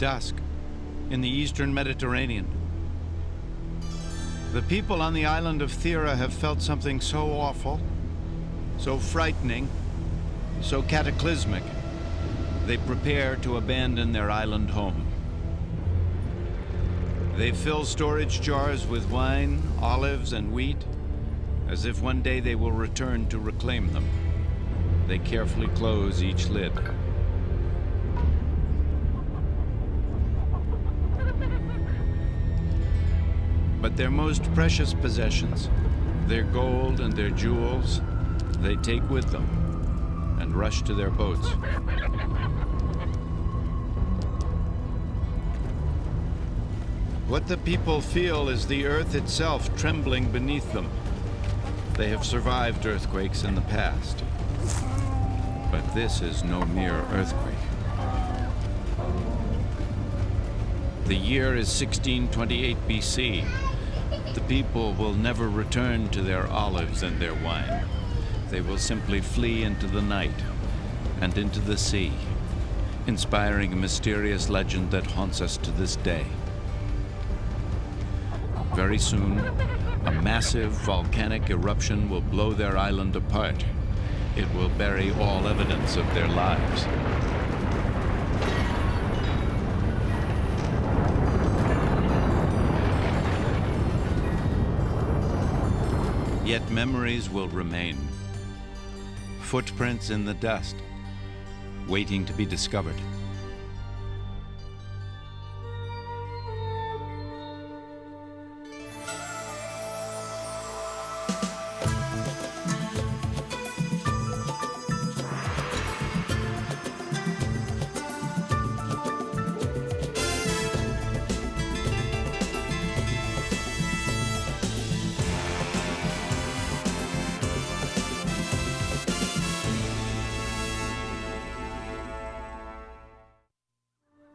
dusk in the eastern Mediterranean. The people on the island of Thera have felt something so awful, so frightening, so cataclysmic, they prepare to abandon their island home. They fill storage jars with wine, olives, and wheat, as if one day they will return to reclaim them. They carefully close each lid. But their most precious possessions, their gold and their jewels, they take with them and rush to their boats. What the people feel is the earth itself trembling beneath them. They have survived earthquakes in the past, but this is no mere earthquake. The year is 1628 BC. The people will never return to their olives and their wine. They will simply flee into the night and into the sea, inspiring a mysterious legend that haunts us to this day. Very soon, a massive volcanic eruption will blow their island apart. It will bury all evidence of their lives. Yet memories will remain. Footprints in the dust, waiting to be discovered.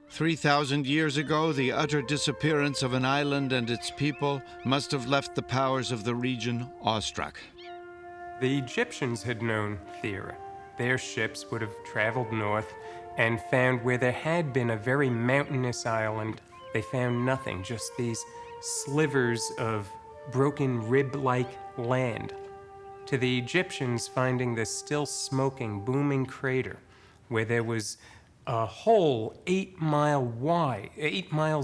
Three 3,000 years ago, the utter disappearance of an island and its people must have left the powers of the region awestruck. The Egyptians had known Thera. Their ships would have traveled north and found where there had been a very mountainous island. They found nothing, just these slivers of broken rib-like land. To the Egyptians, finding this still smoking, booming crater where there was a hole 8 miles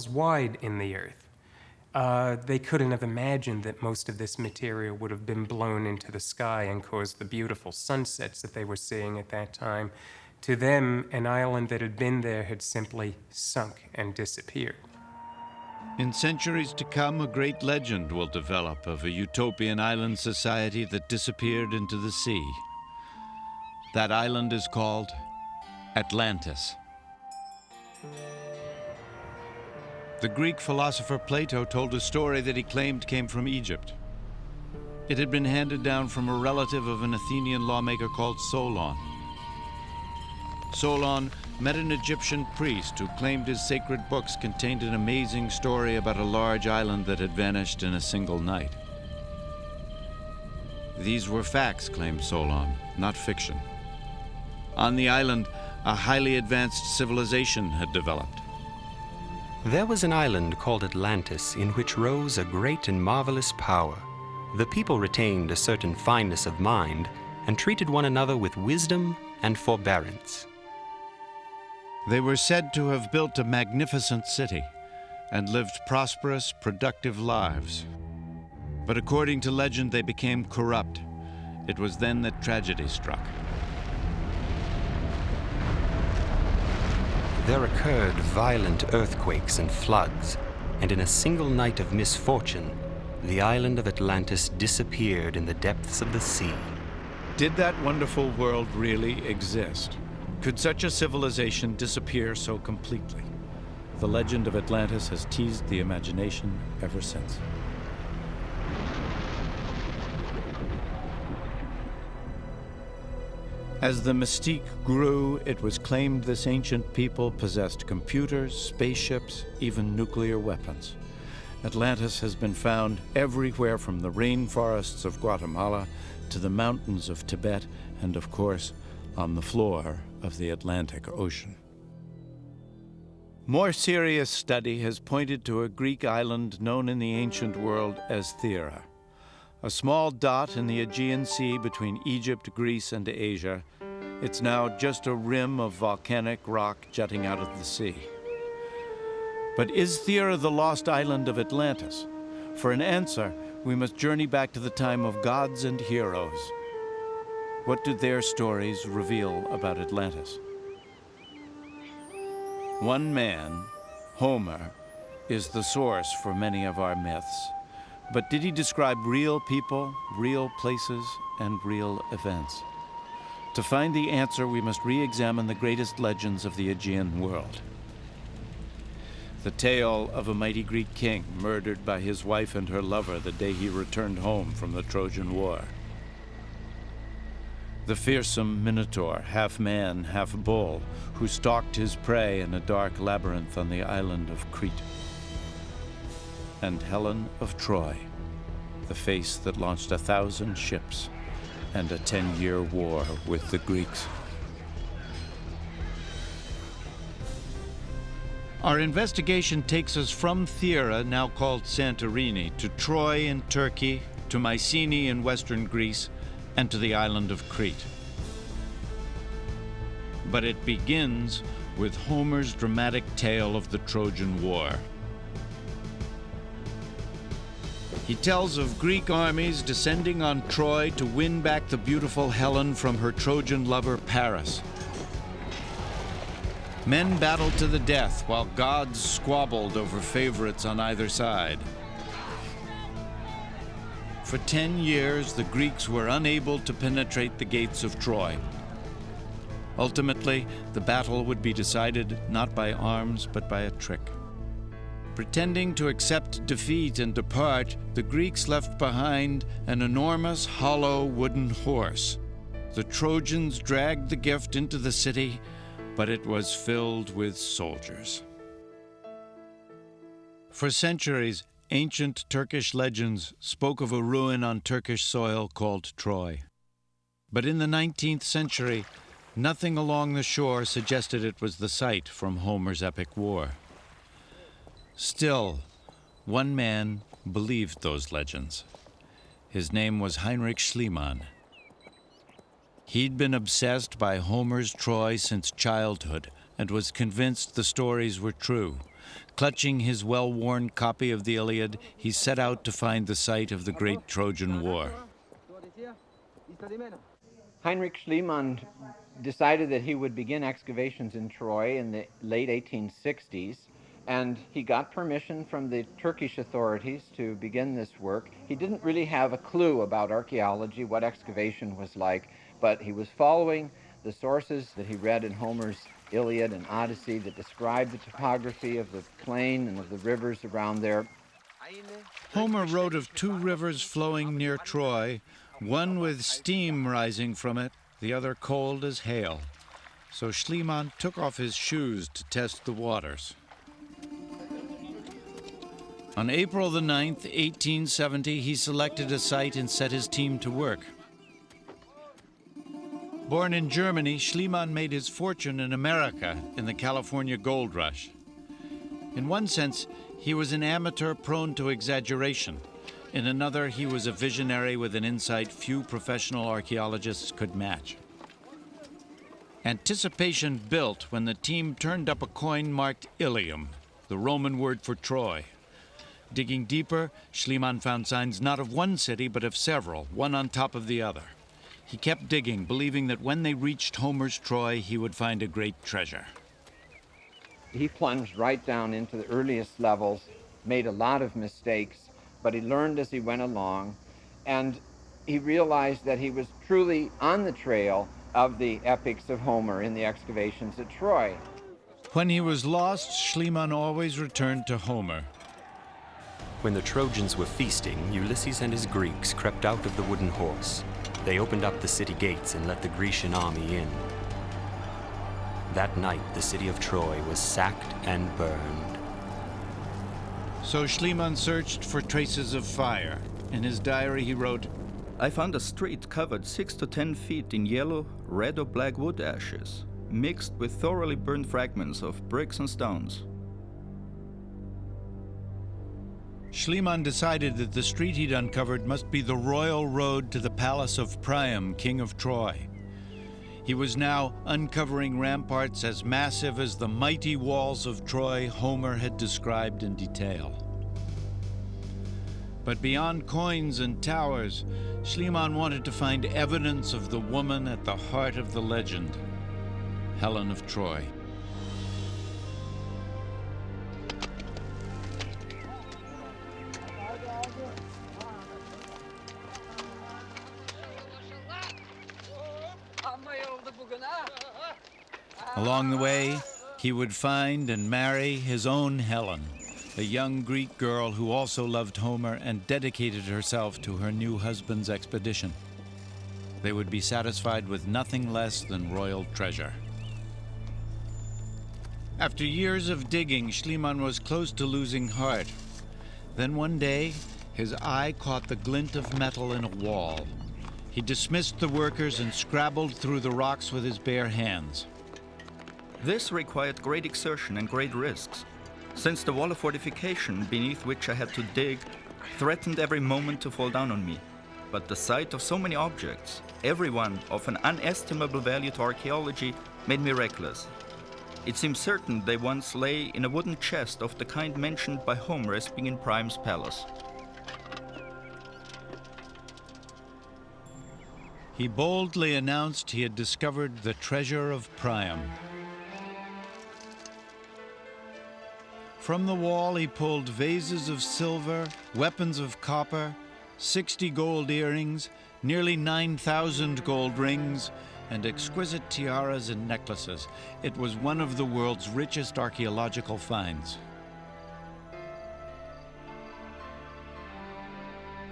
wide in the earth. They couldn't have imagined that most of this material would have been blown into the sky and caused the beautiful sunsets that they were seeing at that time. To them, an island that had been there had simply sunk and disappeared. In centuries to come, a great legend will develop of a utopian island society that disappeared into the sea. That island is called Atlantis. The Greek philosopher Plato told a story that he claimed came from Egypt. It had been handed down from a relative of an Athenian lawmaker called Solon. Solon met an Egyptian priest who claimed his sacred books contained an amazing story about a large island that had vanished in a single night. These were facts, claimed Solon, not fiction. On the island, a highly advanced civilization had developed. There was an island called Atlantis in which rose a great and marvelous power. The people retained a certain fineness of mind and treated one another with wisdom and forbearance. They were said to have built a magnificent city and lived prosperous, productive lives. But according to legend, they became corrupt. It was then that tragedy struck. There occurred violent earthquakes and floods, and in a single night of misfortune, the island of Atlantis disappeared in the depths of the sea. Did that wonderful world really exist? Could such a civilization disappear so completely? The legend of Atlantis has teased the imagination ever since. As the mystique grew, it was claimed this ancient people possessed computers, spaceships, even nuclear weapons. Atlantis has been found everywhere from the rainforests of Guatemala to the mountains of Tibet and, of course, on the floor of the Atlantic Ocean. More serious study has pointed to a Greek island known in the ancient world as Thera, a small dot in the Aegean Sea between Egypt, Greece, and Asia. It's now just a rim of volcanic rock jutting out of the sea. But is Thera the lost island of Atlantis? For an answer, we must journey back to the time of gods and heroes. What do their stories reveal about Atlantis? One man, Homer, is the source for many of our myths. But did he describe real people, real places, and real events? To find the answer, we must re-examine the greatest legends of the Aegean world. The tale of a mighty Greek king murdered by his wife and her lover the day he returned home from the Trojan War. The fearsome Minotaur, half man, half bull, who stalked his prey in a dark labyrinth on the island of Crete. And Helen of Troy, the face that launched 1,000 ships and a 10-year war with the Greeks. Our investigation takes us from Thera, now called Santorini, to Troy in Turkey, to Mycenae in western Greece, and to the island of Crete. But it begins with Homer's dramatic tale of the Trojan War. He tells of Greek armies descending on Troy to win back the beautiful Helen from her Trojan lover Paris. Men battled to the death while gods squabbled over favorites on either side. For 10 years, the Greeks were unable to penetrate the gates of Troy. Ultimately, the battle would be decided not by arms, but by a trick. Pretending to accept defeat and depart, the Greeks left behind an enormous, hollow wooden horse. The Trojans dragged the gift into the city, but it was filled with soldiers. For centuries, ancient Turkish legends spoke of a ruin on Turkish soil called Troy. But in the 19th century, nothing along the shore suggested it was the site from Homer's epic war. Still, one man believed those legends. His name was Heinrich Schliemann. He'd been obsessed by Homer's Troy since childhood and was convinced the stories were true. Clutching his well-worn copy of the Iliad, he set out to find the site of the great Trojan War. Heinrich Schliemann decided that he would begin excavations in Troy in the late 1860s, and he got permission from the Turkish authorities to begin this work. He didn't really have a clue about archaeology, what excavation was like, but he was following the sources that he read in Homer's Iliad and Odyssey that describe the topography of the plain and of the rivers around there. Homer wrote of 2 rivers flowing near Troy, one with steam rising from it, the other cold as hail. So Schliemann took off his shoes to test the waters. On April the 9th, 1870, he selected a site and set his team to work. Born in Germany, Schliemann made his fortune in America in the California gold rush. In one sense, he was an amateur prone to exaggeration. In another, he was a visionary with an insight few professional archaeologists could match. Anticipation built when the team turned up a coin marked Ilium, the Roman word for Troy. Digging deeper, Schliemann found signs not of one city, but of several, one on top of the other. He kept digging, believing that when they reached Homer's Troy, he would find a great treasure. He plunged right down into the earliest levels, made a lot of mistakes, but he learned as he went along, and he realized that he was truly on the trail of the epics of Homer in the excavations at Troy. When he was lost, Schliemann always returned to Homer. When the Trojans were feasting, Ulysses and his Greeks crept out of the wooden horse. They opened up the city gates and let the Grecian army in. That night, the city of Troy was sacked and burned. So Schliemann searched for traces of fire. In his diary, he wrote, I found a street covered 6 to 10 feet in yellow, red or black wood ashes, mixed with thoroughly burned fragments of bricks and stones. Schliemann decided that the street he'd uncovered must be the royal road to the palace of Priam, king of Troy. He was now uncovering ramparts as massive as the mighty walls of Troy Homer had described in detail. But beyond coins and towers, Schliemann wanted to find evidence of the woman at the heart of the legend, Helen of Troy. Along the way, he would find and marry his own Helen, a young Greek girl who also loved Homer and dedicated herself to her new husband's expedition. They would be satisfied with nothing less than royal treasure. After years of digging, Schliemann was close to losing heart. Then one day, his eye caught the glint of metal in a wall. He dismissed the workers and scrabbled through the rocks with his bare hands. This required great exertion and great risks, since the wall of fortification beneath which I had to dig threatened every moment to fall down on me. But the sight of so many objects, every one of an unestimable value to archaeology, made me reckless. It seemed certain they once lay in a wooden chest of the kind mentioned by Homer as being in Priam's palace. He boldly announced he had discovered the treasure of Priam. From the wall he pulled vases of silver, weapons of copper, 60 gold earrings, nearly 9,000 gold rings, and exquisite tiaras and necklaces. It was one of the world's richest archaeological finds.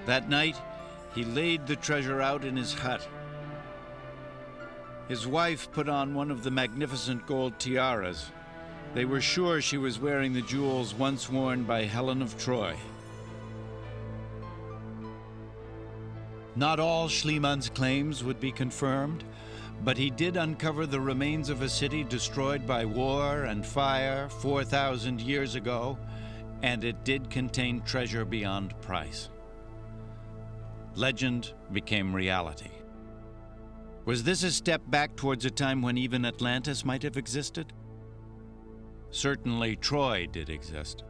That night, he laid the treasure out in his hut. His wife put on one of the magnificent gold tiaras. They were sure she was wearing the jewels once worn by Helen of Troy. Not all Schliemann's claims would be confirmed, but he did uncover the remains of a city destroyed by war and fire 4,000 years ago, and it did contain treasure beyond price. Legend became reality. Was this a step back towards a time when even Atlantis might have existed? Certainly Troy did exist.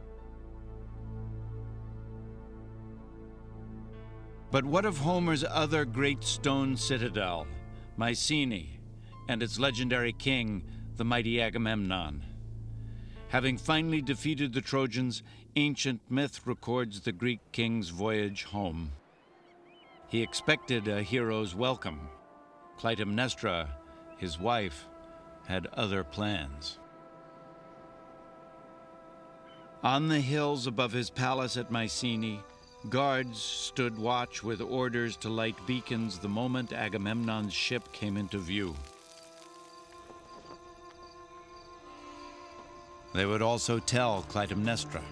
But what of Homer's other great stone citadel, Mycenae, and its legendary king, the mighty Agamemnon? Having finally defeated the Trojans, ancient myth records the Greek king's voyage home. He expected a hero's welcome. Clytemnestra, his wife, had other plans. On the hills above his palace at Mycenae, guards stood watch with orders to light beacons the moment Agamemnon's ship came into view. They would also tell Clytemnestra.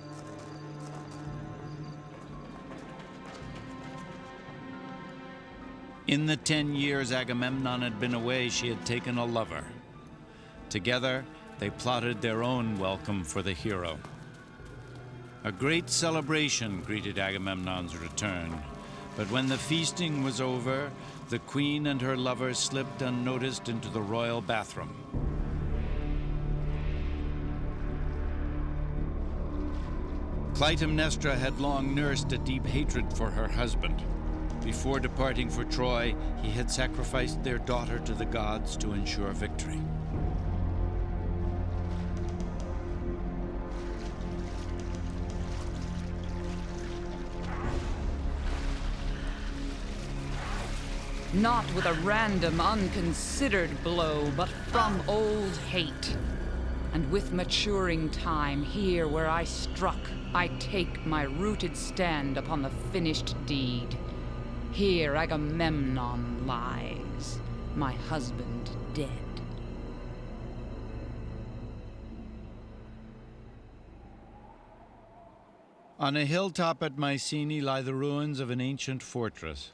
In the 10 years Agamemnon had been away, she had taken a lover. Together, they plotted their own welcome for the hero. A great celebration greeted Agamemnon's return, but when the feasting was over, the queen and her lover slipped unnoticed into the royal bathroom. Clytemnestra had long nursed a deep hatred for her husband. Before departing for Troy, he had sacrificed their daughter to the gods to ensure victory. Not with a random, unconsidered blow, but from old hate. And with maturing time, here where I struck, I take my rooted stand upon the finished deed. Here Agamemnon lies, my husband dead. On a hilltop at Mycenae lie the ruins of an ancient fortress.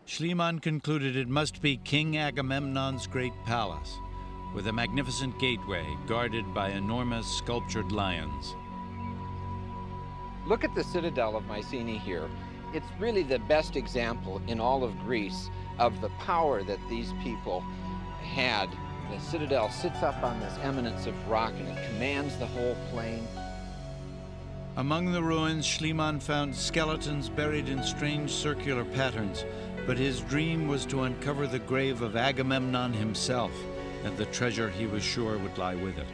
Schliemann concluded it must be King Agamemnon's great palace, with a magnificent gateway guarded by enormous sculptured lions. Look at the citadel of Mycenae here. It's really the best example in all of Greece of the power that these people had. The citadel sits up on this eminence of rock and it commands the whole plain. Among the ruins, Schliemann found skeletons buried in strange circular patterns, but his dream was to uncover the grave of Agamemnon himself and the treasure he was sure would lie with it.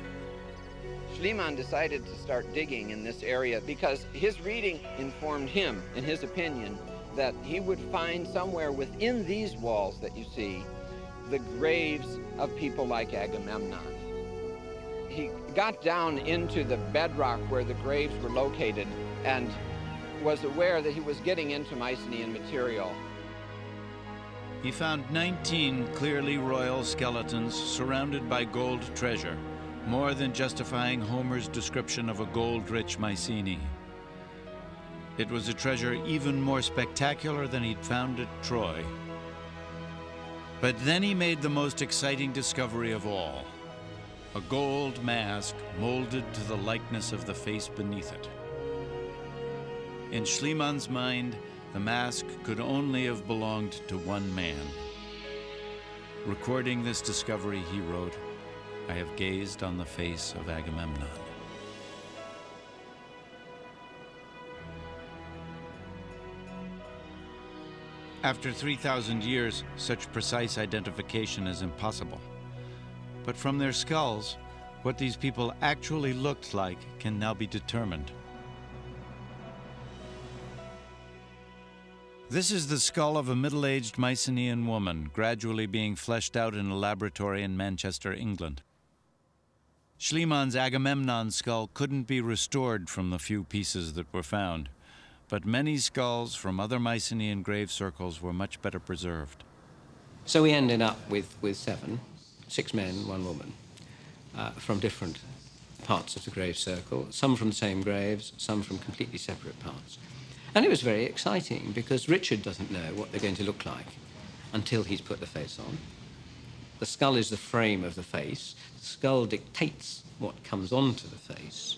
Schliemann decided to start digging in this area because his reading informed him, in his opinion, that he would find somewhere within these walls that you see the graves of people like Agamemnon. He got down into the bedrock where the graves were located and was aware that he was getting into Mycenaean material. He found 19 clearly royal skeletons surrounded by gold treasure, more than justifying Homer's description of a gold-rich Mycenae. It was a treasure even more spectacular than he'd found at Troy. But then he made the most exciting discovery of all: a gold mask molded to the likeness of the face beneath it. In Schliemann's mind, the mask could only have belonged to one man. Recording this discovery, he wrote, "I have gazed on the face of Agamemnon." After 3,000 years, such precise identification is impossible. But from their skulls, what these people actually looked like can now be determined. This is the skull of a middle-aged Mycenaean woman, gradually being fleshed out in a laboratory in Manchester, England. Schliemann's Agamemnon skull couldn't be restored from the few pieces that were found, but many skulls from other Mycenaean grave circles were much better preserved. So we ended up with 6 men, 1 woman, from different parts of the grave circle, some from the same graves, some from completely separate parts. And it was very exciting because Richard doesn't know what they're going to look like until he's put the face on. The skull is the frame of the face. The skull dictates what comes onto the face.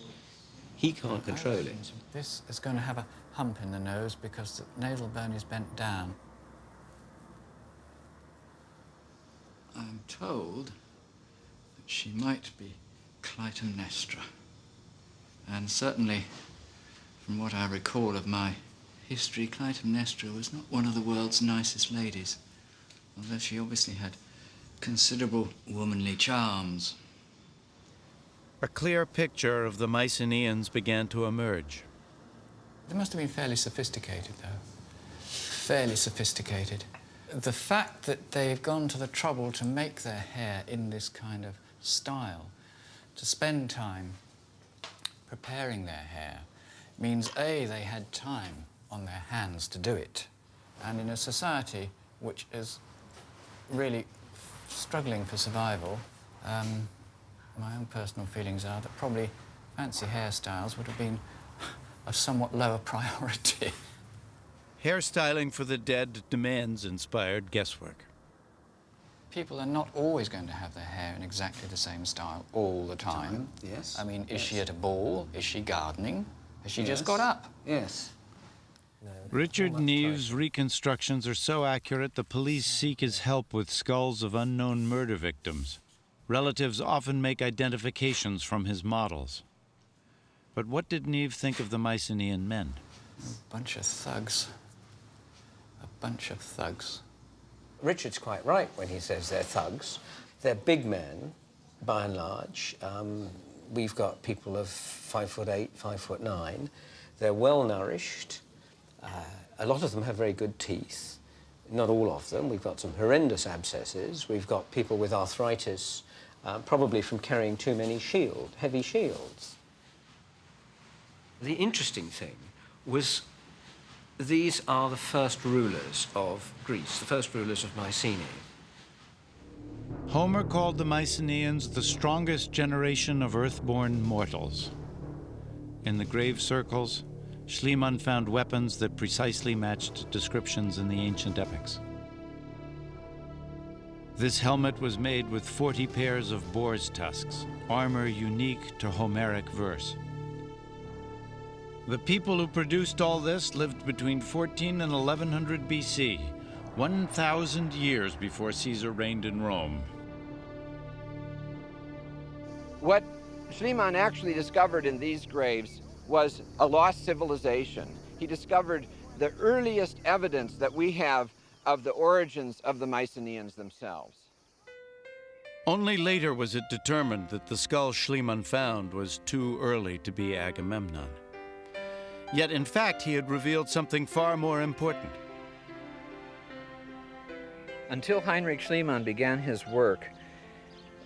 He can't control it. This is going to have a hump in the nose because the nasal bone is bent down. I'm told that she might be Clytemnestra. And certainly, from what I recall of my history, Clytemnestra was not one of the world's nicest ladies, although she obviously had considerable womanly charms. A clear picture of the Mycenaeans began to emerge. They must have been fairly sophisticated, though. Fairly sophisticated. The fact that they've gone to the trouble to make their hair in this kind of style, to spend time preparing their hair, means, A, they had time on their hands to do it. And in a society which is really struggling for survival, my own personal feelings are that probably fancy hairstyles would have been a somewhat lower priority. Hairstyling for the dead demands inspired guesswork. People are not always going to have their hair in exactly the same style all the time. Yes. I mean, is she at a ball? Is she gardening? Has she just got up? Yes. Richard Neve's reconstructions are so accurate the police seek his help with skulls of unknown murder victims. Relatives often make identifications from his models. But what did Neve think of the Mycenaean men? A bunch of thugs. A bunch of thugs. Richard's quite right when he says they're thugs. They're big men, by and large. We've got people of 5'8", 5'9". They're well-nourished. A lot of them have very good teeth. Not all of them. We've got some horrendous abscesses. We've got people with arthritis, probably from carrying too many heavy shields. The interesting thing was these are the first rulers of Greece, the first rulers of Mycenae. Homer called the Mycenaeans the strongest generation of earthborn mortals. In the grave circles, Schliemann found weapons that precisely matched descriptions in the ancient epics. This helmet was made with 40 pairs of boar's tusks, armor unique to Homeric verse. The people who produced all this lived between 14 and 1100 BC, 1,000 years before Caesar reigned in Rome. What Schliemann actually discovered in these graves was a lost civilization. He discovered the earliest evidence that we have of the origins of the Mycenaeans themselves. Only later was it determined that the skull Schliemann found was too early to be Agamemnon. Yet, in fact, he had revealed something far more important. Until Heinrich Schliemann began his work,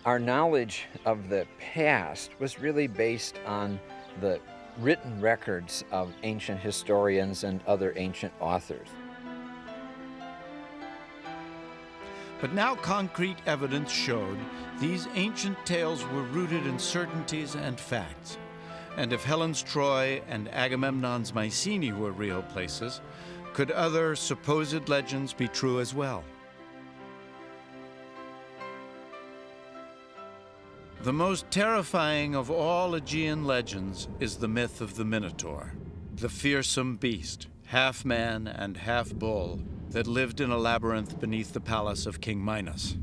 our knowledge of the past was really based on the written records of ancient historians and other ancient authors. But now concrete evidence showed these ancient tales were rooted in certainties and facts. And if Helen's Troy and Agamemnon's Mycenae were real places, could other supposed legends be true as well? The most terrifying of all Aegean legends is the myth of the Minotaur, the fearsome beast, half man and half bull, that lived in a labyrinth beneath the palace of King Minos.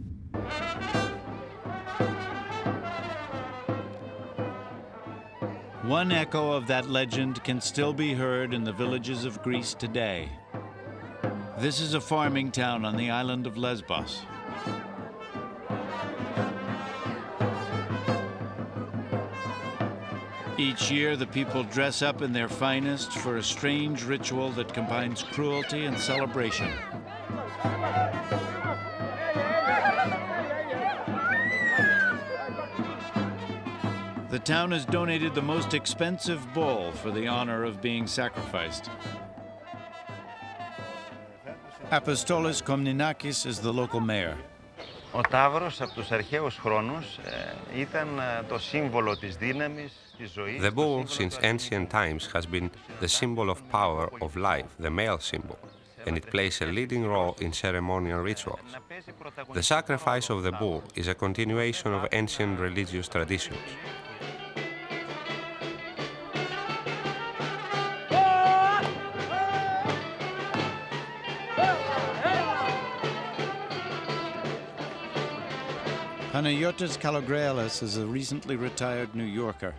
One echo of that legend can still be heard in the villages of Greece today. This is a farming town on the island of Lesbos. Each year, the people dress up in their finest for a strange ritual that combines cruelty and celebration. The town has donated the most expensive bull for the honor of being sacrificed. Apostolos Komninakis is the local mayor. Ο ταύρος από τους αρχαίους χρόνους ήταν το σύμβολο της δύναμης, της ζωής. The bull, since ancient times, has been the symbol of power, of life, the male symbol, and it plays a leading role in ceremonial rituals. The sacrifice of the bull is a continuation of ancient religious traditions. Panagiotis Kalograelis is a recently retired New Yorker.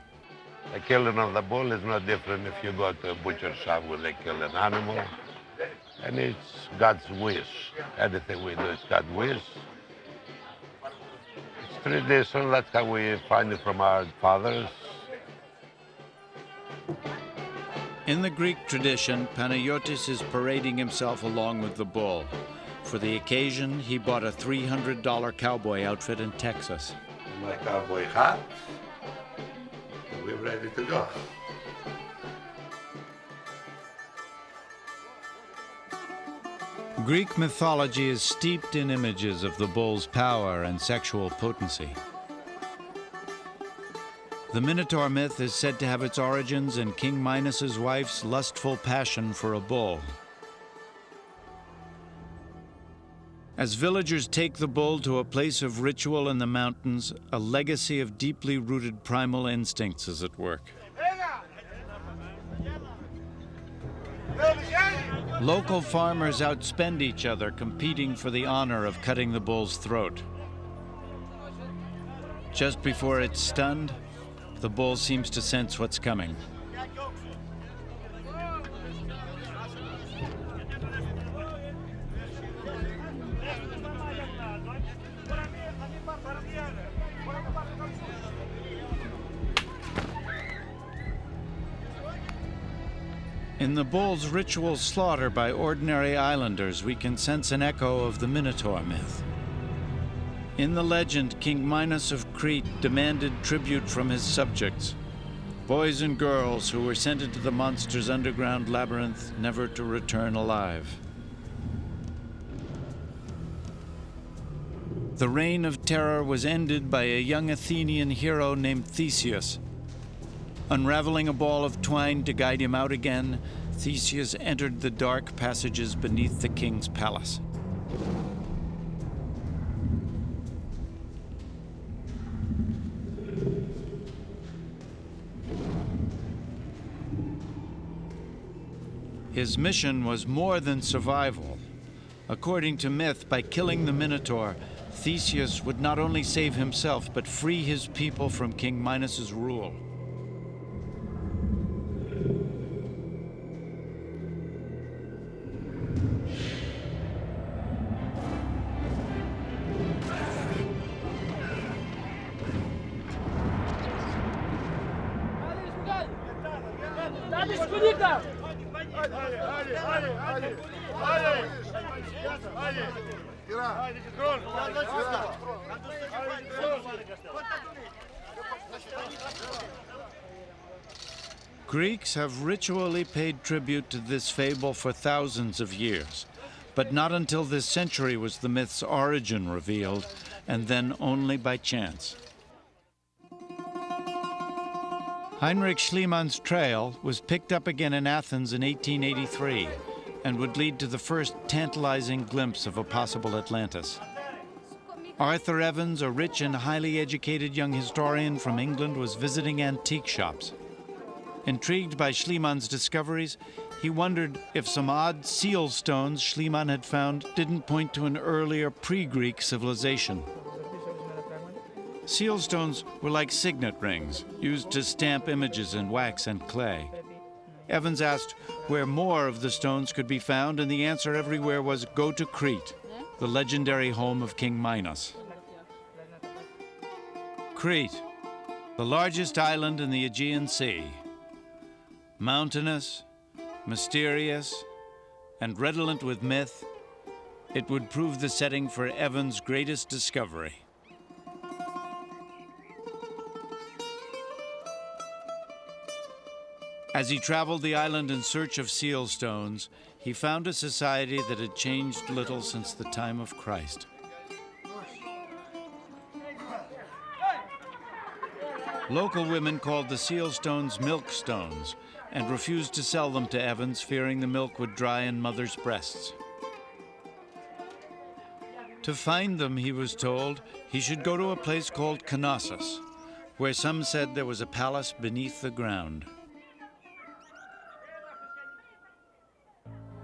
The killing of the bull is no different if you go to a butcher shop where they kill an animal. And it's God's wish. Everything we do is God's wish. It's tradition, that's how we find it from our fathers. In the Greek tradition, Panagiotis is parading himself along with the bull. For the occasion, he bought a $300 cowboy outfit in Texas. My cowboy hat, and we're ready to go. Greek mythology is steeped in images of the bull's power and sexual potency. The Minotaur myth is said to have its origins in King Minos' wife's lustful passion for a bull. As villagers take the bull to a place of ritual in the mountains, a legacy of deeply rooted primal instincts is at work. Local farmers outspend each other, competing for the honor of cutting the bull's throat. Just before it's stunned, the bull seems to sense what's coming. In the bull's ritual slaughter by ordinary islanders, we can sense an echo of the Minotaur myth. In the legend, King Minos of Crete demanded tribute from his subjects, boys and girls who were sent into the monster's underground labyrinth, never to return alive. The reign of terror was ended by a young Athenian hero named Theseus. Unraveling a ball of twine to guide him out again, Theseus entered the dark passages beneath the king's palace. His mission was more than survival. According to myth, by killing the Minotaur, Theseus would not only save himself, but free his people from King Minos's rule. Greeks have ritually paid tribute to this fable for thousands of years, but not until this century was the myth's origin revealed, and then only by chance. Heinrich Schliemann's trail was picked up again in Athens in 1883 and would lead to the first tantalizing glimpse of a possible Atlantis. Arthur Evans, a rich and highly educated young historian from England, was visiting antique shops. Intrigued by Schliemann's discoveries, he wondered if some odd seal stones Schliemann had found didn't point to an earlier pre-Greek civilization. Seal stones were like signet rings, used to stamp images in wax and clay. Evans asked where more of the stones could be found, and the answer everywhere was go to Crete, the legendary home of King Minos. Crete, the largest island in the Aegean Sea. Mountainous, mysterious, and redolent with myth, it would prove the setting for Evans' greatest discovery. As he traveled the island in search of seal stones, he found a society that had changed little since the time of Christ. Local women called the seal stones milk stones and refused to sell them to Evans, fearing the milk would dry in mothers' breasts. To find them, he was told, he should go to a place called Knossos, where some said there was a palace beneath the ground.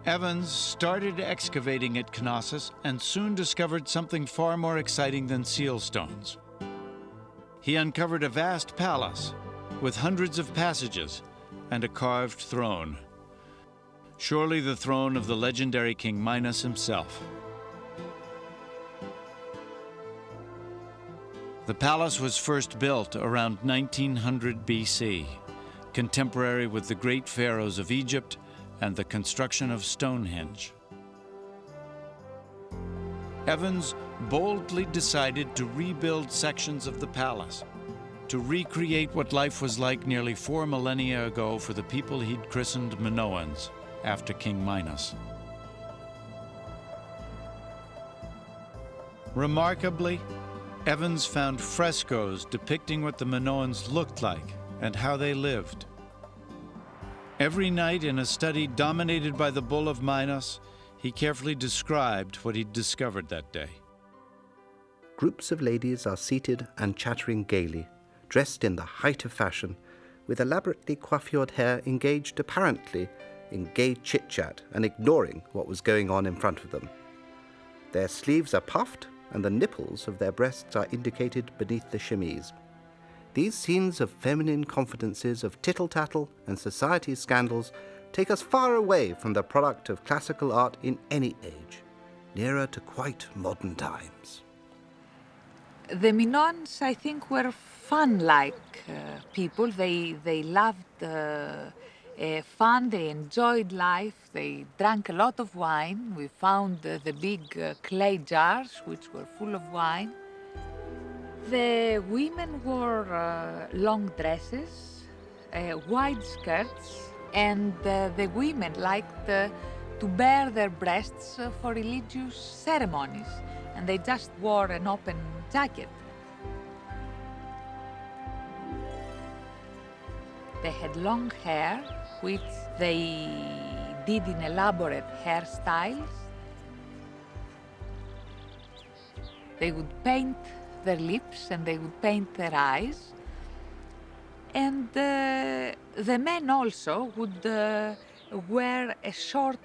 Evans started excavating at Knossos and soon discovered something far more exciting than seal stones. He uncovered a vast palace with hundreds of passages and a carved throne. Surely the throne of the legendary King Minos himself. The palace was first built around 1900 BC, contemporary with the great pharaohs of Egypt and the construction of Stonehenge. Evans boldly decided to rebuild sections of the palace, to recreate what life was like nearly 4 millennia ago for the people he'd christened Minoans, after King Minos. Remarkably, Evans found frescoes depicting what the Minoans looked like and how they lived. Every night in a study dominated by the bull of Minos, he carefully described what he'd discovered that day. Groups of ladies are seated and chattering gaily, dressed in the height of fashion, with elaborately coiffured hair engaged apparently in gay chit-chat and ignoring what was going on in front of them. Their sleeves are puffed, and the nipples of their breasts are indicated beneath the chemise. These scenes of feminine confidences, of tittle-tattle and society scandals take us far away from the product of classical art in any age, nearer to quite modern times. The Minoans, I think, were fun-like people. They loved fun, they enjoyed life, they drank a lot of wine. We found the big clay jars, which were full of wine. The women wore long dresses, wide skirts, and the women liked to bare their breasts for religious ceremonies, and they just wore an open jacket. They had long hair, which they did in elaborate hairstyles. They would paint their lips and they would paint their eyes. And the men also would wear a short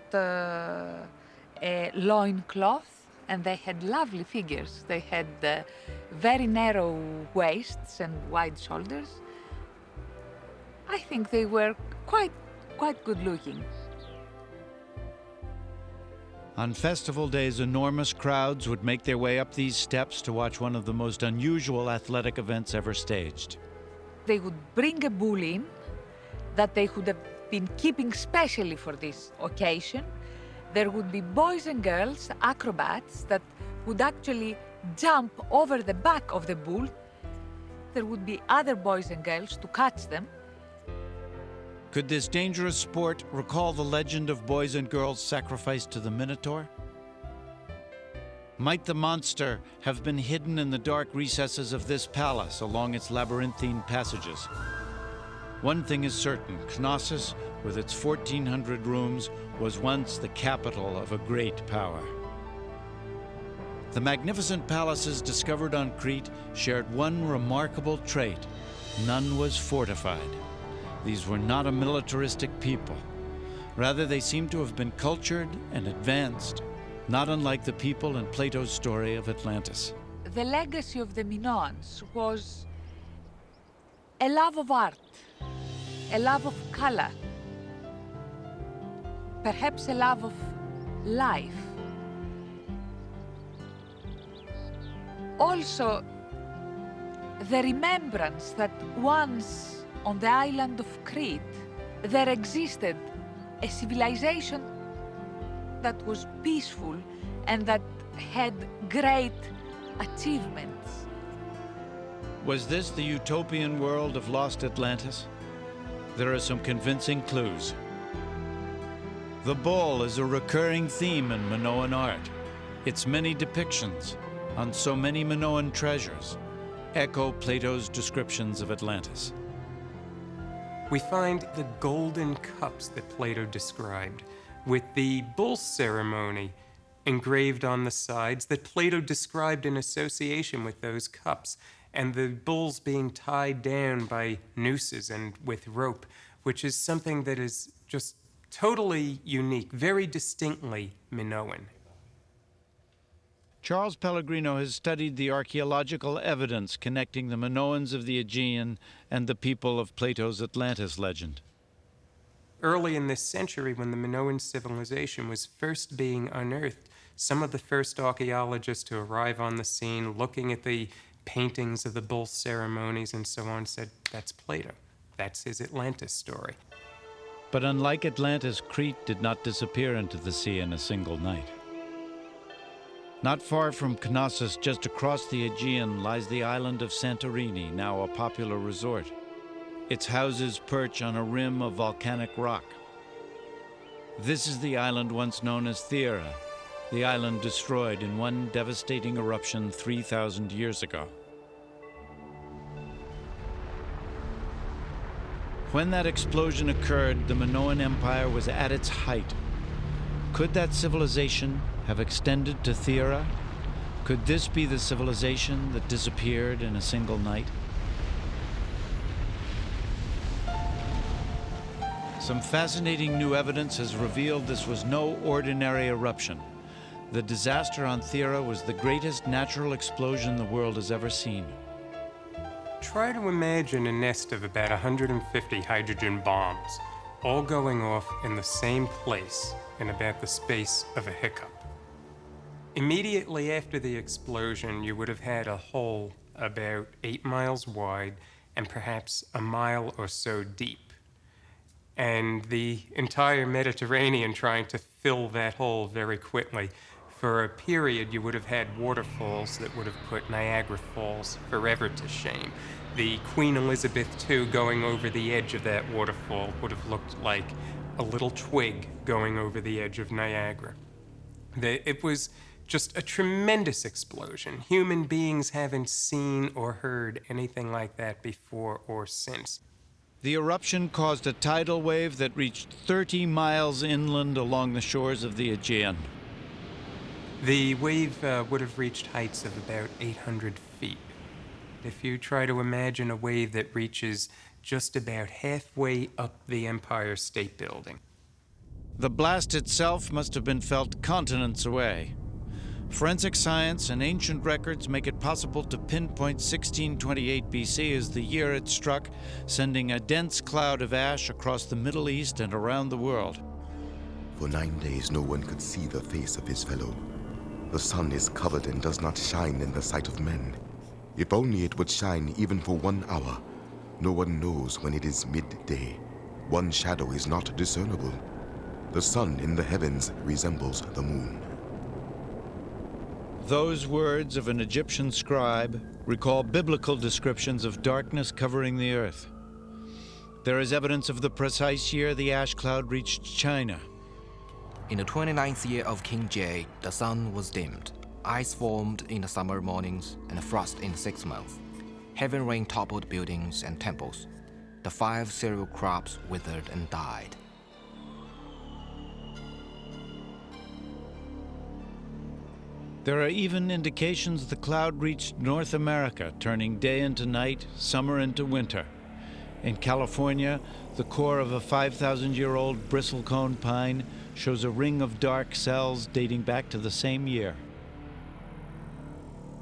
loincloth, and they had lovely figures. They had very narrow waists and wide shoulders. I think they were quite good looking. On festival days, enormous crowds would make their way up these steps to watch one of the most unusual athletic events ever staged. They would bring a bull in that they would have been keeping specially for this occasion. There would be boys and girls, acrobats, that would actually jump over the back of the bull. There would be other boys and girls to catch them. Could this dangerous sport recall the legend of boys and girls sacrificed to the Minotaur? Might the monster have been hidden in the dark recesses of this palace along its labyrinthine passages? One thing is certain, Knossos, with its 1,400 rooms, was once the capital of a great power. The magnificent palaces discovered on Crete shared one remarkable trait: none was fortified. These were not a militaristic people. Rather, they seem to have been cultured and advanced, not unlike the people in Plato's story of Atlantis. The legacy of the Minoans was a love of art, a love of color, perhaps a love of life. Also, the remembrance that once on the island of Crete, there existed a civilization that was peaceful and that had great achievements. Was this the utopian world of lost Atlantis? There are some convincing clues. The bull is a recurring theme in Minoan art. Its many depictions on so many Minoan treasures echo Plato's descriptions of Atlantis. We find the golden cups that Plato described, with the bull ceremony engraved on the sides that Plato described in association with those cups, and the bulls being tied down by nooses and with rope, which is something that is just totally unique, very distinctly Minoan. Charles Pellegrino has studied the archaeological evidence connecting the Minoans of the Aegean and the people of Plato's Atlantis legend. Early in this century, when the Minoan civilization was first being unearthed, some of the first archaeologists to arrive on the scene, looking at the paintings of the bull ceremonies and so on, said, that's Plato. That's his Atlantis story. But unlike Atlantis, Crete did not disappear into the sea in a single night. Not far from Knossos, just across the Aegean, lies the island of Santorini, now a popular resort. Its houses perch on a rim of volcanic rock. This is the island once known as Thera, the island destroyed in one devastating eruption 3,000 years ago. When that explosion occurred, the Minoan Empire was at its height. Could that civilization have extended to Thera? Could this be the civilization that disappeared in a single night? Some fascinating new evidence has revealed this was no ordinary eruption. The disaster on Thera was the greatest natural explosion the world has ever seen. Try to imagine a nest of about 150 hydrogen bombs, all going off in the same place in about the space of a hiccup. Immediately after the explosion, you would have had a hole about 8 miles wide and perhaps a mile or so deep. And the entire Mediterranean trying to fill that hole very quickly. For a period, you would have had waterfalls that would have put Niagara Falls forever to shame. The Queen Elizabeth II going over the edge of that waterfall would have looked like a little twig going over the edge of Niagara. It was just a tremendous explosion. Human beings haven't seen or heard anything like that before or since. The eruption caused a tidal wave that reached 30 miles inland along the shores of the Aegean. The wave would have reached heights of about 800 feet. If you try to imagine a wave that reaches just about halfway up the Empire State Building. The blast itself must have been felt continents away. Forensic science and ancient records make it possible to pinpoint 1628 BC as the year it struck, sending a dense cloud of ash across the Middle East and around the world. For 9 days no one could see the face of his fellow. The sun is covered and does not shine in the sight of men. If only it would shine even for 1 hour. No one knows when it is midday. One shadow is not discernible. The sun in the heavens resembles the moon. Those words of an Egyptian scribe recall biblical descriptions of darkness covering the earth. There is evidence of the precise year the ash cloud reached China. In the 29th year of King Jae, the sun was dimmed. Ice formed in the summer mornings and frost in the 6th month. Heavy rain toppled buildings and temples. The 5 cereal crops withered and died. There are even indications the cloud reached North America, turning day into night, summer into winter. In California, the core of a 5,000-year-old bristlecone pine shows a ring of dark cells dating back to the same year.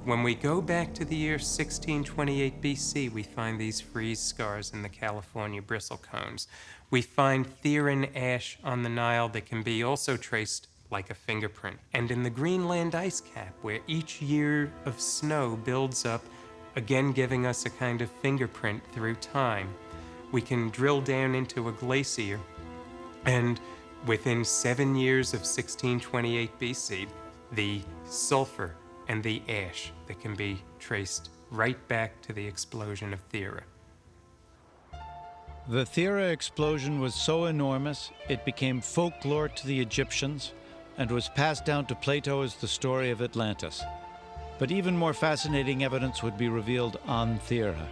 When we go back to the year 1628 BC, we find these freeze scars in the California bristlecones. We find Theran ash on the Nile that can be also traced like a fingerprint. And in the Greenland ice cap, where each year of snow builds up, again giving us a kind of fingerprint through time, we can drill down into a glacier, and within 7 years of 1628 BC, the sulfur and the ash that can be traced right back to the explosion of Thera. The Thera explosion was so enormous, it became folklore to the Egyptians and was passed down to Plato as the story of Atlantis. But even more fascinating evidence would be revealed on Thera.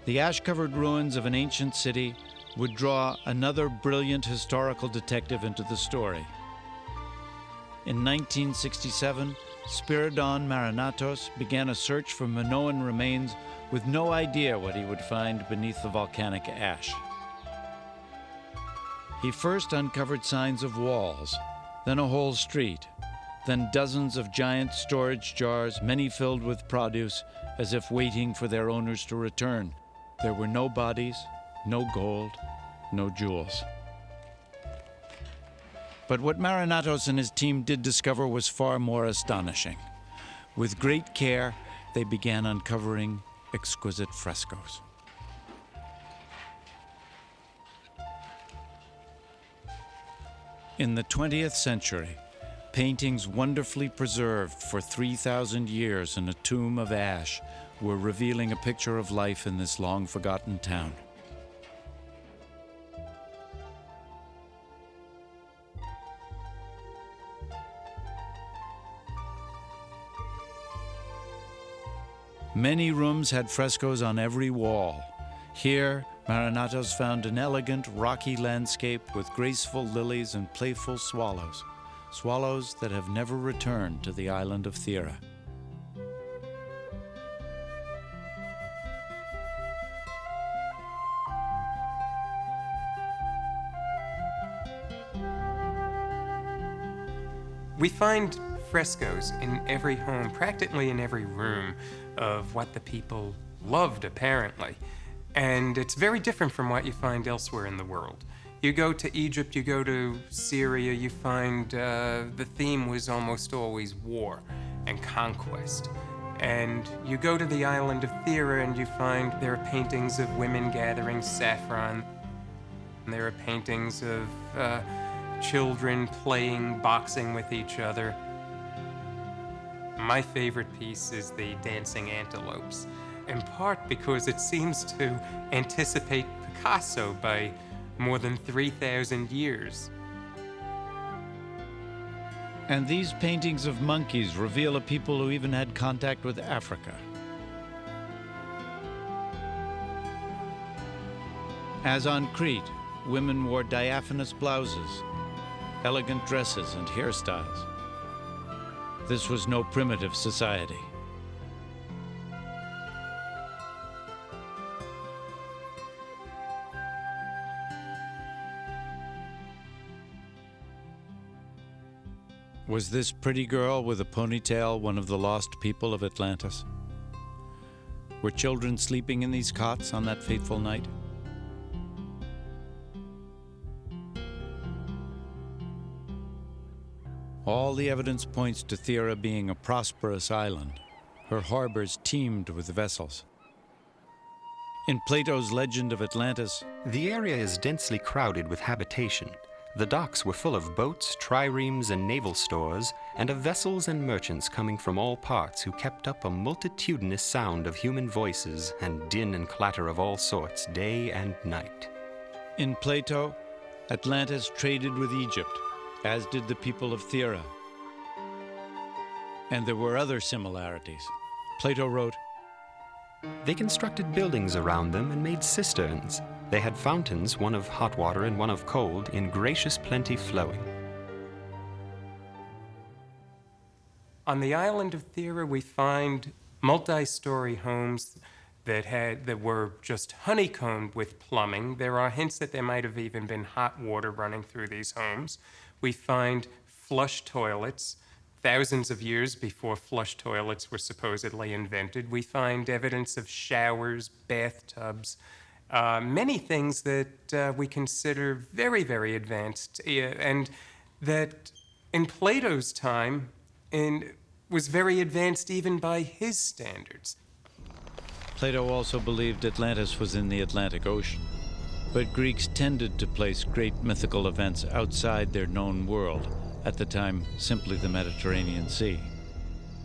The ash-covered ruins of an ancient city would draw another brilliant historical detective into the story. In 1967, Spiridon Marinatos began a search for Minoan remains with no idea what he would find beneath the volcanic ash. He first uncovered signs of walls, then a whole street, then dozens of giant storage jars, many filled with produce, as if waiting for their owners to return. There were no bodies, no gold, no jewels. But what Marinatos and his team did discover was far more astonishing. With great care, they began uncovering exquisite frescoes. In the 20th century, paintings wonderfully preserved for 3,000 years in a tomb of ash were revealing a picture of life in this long-forgotten town. Many rooms had frescoes on every wall. Here, Marinatos found an elegant, rocky landscape with graceful lilies and playful swallows, swallows that have never returned to the island of Thera. We find frescoes in every home, practically in every room, of what the people loved, apparently. And it's very different from what you find elsewhere in the world. You go to Egypt, you go to Syria, you find the theme was almost always war and conquest. And you go to the island of Thera and you find there are paintings of women gathering saffron. And there are paintings of children playing boxing with each other. My favorite piece is the dancing antelopes, in part because it seems to anticipate Picasso by more than 3,000 years. And these paintings of monkeys reveal a people who even had contact with Africa. As on Crete, women wore diaphanous blouses, elegant dresses, and hairstyles. This was no primitive society. Was this pretty girl with a ponytail one of the lost people of Atlantis? Were children sleeping in these cots on that fateful night? All the evidence points to Thera being a prosperous island. Her harbors teemed with vessels. In Plato's legend of Atlantis, the area is densely crowded with habitation. The docks were full of boats, triremes, and naval stores, and of vessels and merchants coming from all parts who kept up a multitudinous sound of human voices and din and clatter of all sorts, day and night. in Plato, Atlantis traded with Egypt, as did the people of Thera. And there were other similarities. Plato wrote, They constructed buildings around them and made cisterns. They had fountains, one of hot water and one of cold, in gracious plenty flowing. On the island of Thera, we find multi-story homes that were just honeycombed with plumbing. There are hints that there might have even been hot water running through these homes. We find flush toilets, thousands of years before flush toilets were supposedly invented. We find evidence of showers, bathtubs, many things that we consider very, very advanced, and that in Plato's time was very advanced even by his standards. Plato also believed Atlantis was in the Atlantic Ocean, but Greeks tended to place great mythical events outside their known world, at the time simply the Mediterranean Sea.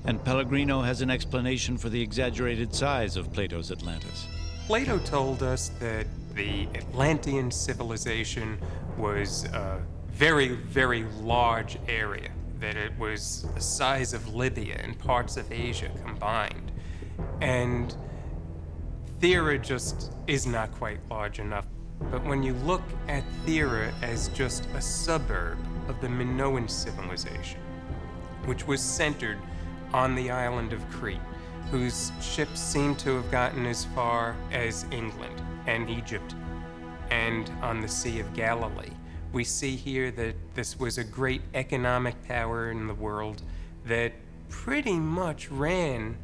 And Pellegrino has an explanation for the exaggerated size of Plato's Atlantis. Plato told us that the Atlantean civilization was a very, very large area, that it was the size of Libya and parts of Asia combined. And Thera just is not quite large enough. But when you look at Thera as just a suburb of the Minoan civilization, which was centered on the island of Crete, whose ships seem to have gotten as far as England and Egypt and on the Sea of Galilee, we see here that this was a great economic power in the world that pretty much ran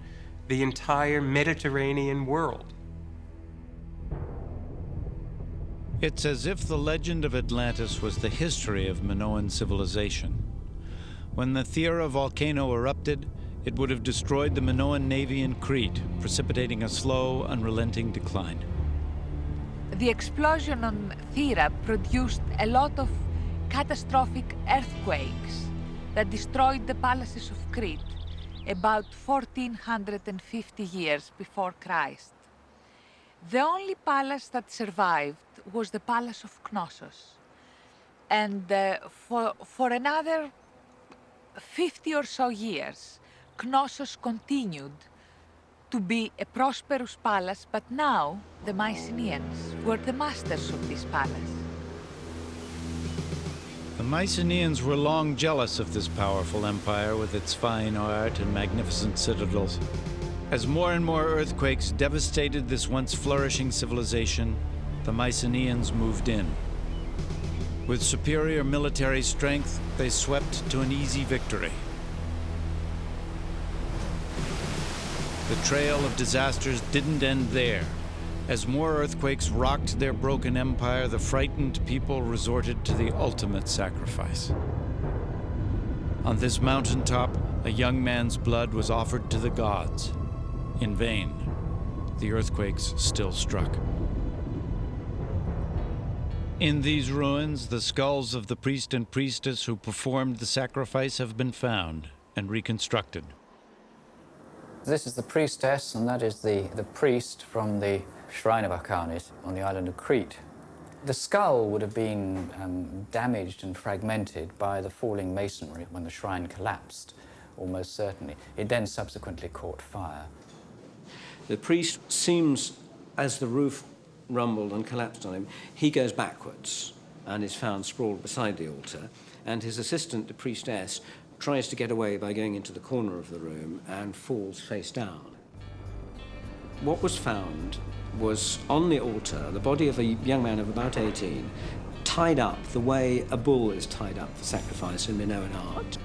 the entire Mediterranean world. It's as if the legend of Atlantis was the history of Minoan civilization. When the Thera volcano erupted, it would have destroyed the Minoan navy in Crete, precipitating a slow, unrelenting decline. The explosion on Thera produced a lot of catastrophic earthquakes that destroyed the palaces of Crete about 1450 years before Christ. The only palace that survived was the palace of Knossos. And for another 50 or so years, Knossos continued to be a prosperous palace, but now the Mycenaeans were the masters of this palace. The Mycenaeans were long jealous of this powerful empire with its fine art and magnificent citadels. As more and more earthquakes devastated this once flourishing civilization, the Mycenaeans moved in. With superior military strength, they swept to an easy victory. The trail of disasters didn't end there. As more earthquakes rocked their broken empire, the frightened people resorted to the ultimate sacrifice. On this mountaintop, a young man's blood was offered to the gods. In vain, the earthquakes still struck. In these ruins, the skulls of the priest and priestess who performed the sacrifice have been found and reconstructed. This is the priestess, and that is the priest from the shrine of Arcanis on the island of Crete. The skull would have been damaged and fragmented by the falling masonry when the shrine collapsed, almost certainly. It then subsequently caught fire. The priest seems, as the roof rumbled and collapsed on him, he goes backwards and is found sprawled beside the altar, and his assistant, the priestess, tries to get away by going into the corner of the room and falls face down. What was found was on the altar the body of a young man of about 18, tied up the way a bull is tied up for sacrifice in Minoan art.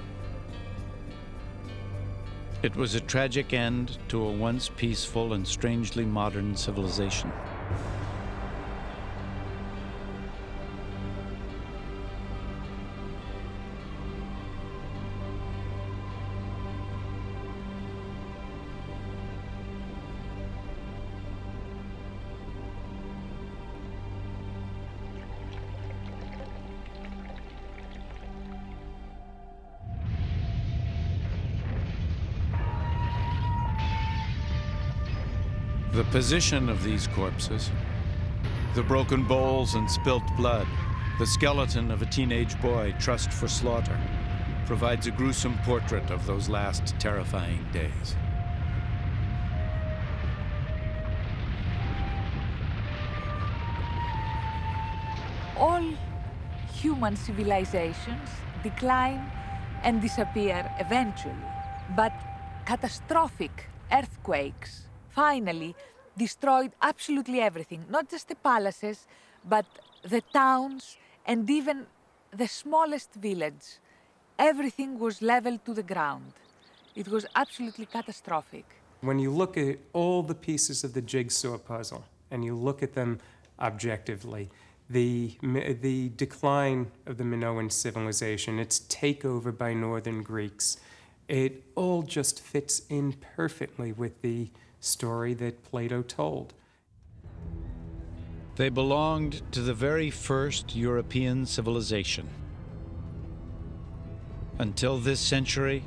It was a tragic end to a once peaceful and strangely modern civilization. The position of these corpses, the broken bowls and spilt blood, the skeleton of a teenage boy trussed for slaughter, provides a gruesome portrait of those last terrifying days. All human civilizations decline and disappear eventually, but catastrophic earthquakes finally destroyed absolutely everything, not just the palaces, but the towns and even the smallest village. Everything was leveled to the ground. It was absolutely catastrophic. When you look at all the pieces of the jigsaw puzzle and you look at them objectively, the decline of the Minoan civilization, its takeover by northern Greeks, it all just fits in perfectly with the story that Plato told. They belonged to the very first European civilization. Until this century,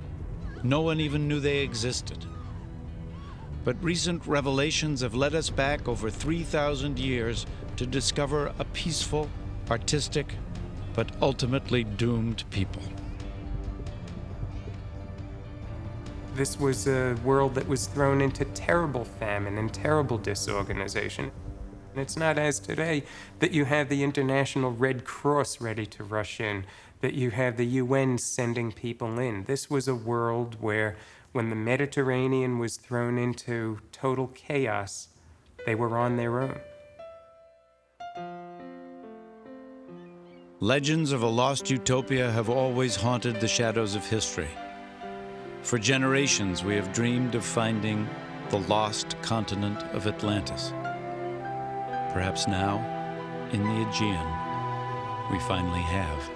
no one even knew they existed. But recent revelations have led us back over 3,000 years to discover a peaceful, artistic, but ultimately doomed people. This was a world that was thrown into terrible famine and terrible disorganization. And it's not as today that you have the International Red Cross ready to rush in, that you have the UN sending people in. This was a world where, when the Mediterranean was thrown into total chaos, they were on their own. Legends of a lost utopia have always haunted the shadows of history. For generations, we have dreamed of finding the lost continent of Atlantis. Perhaps now, in the Aegean, we finally have.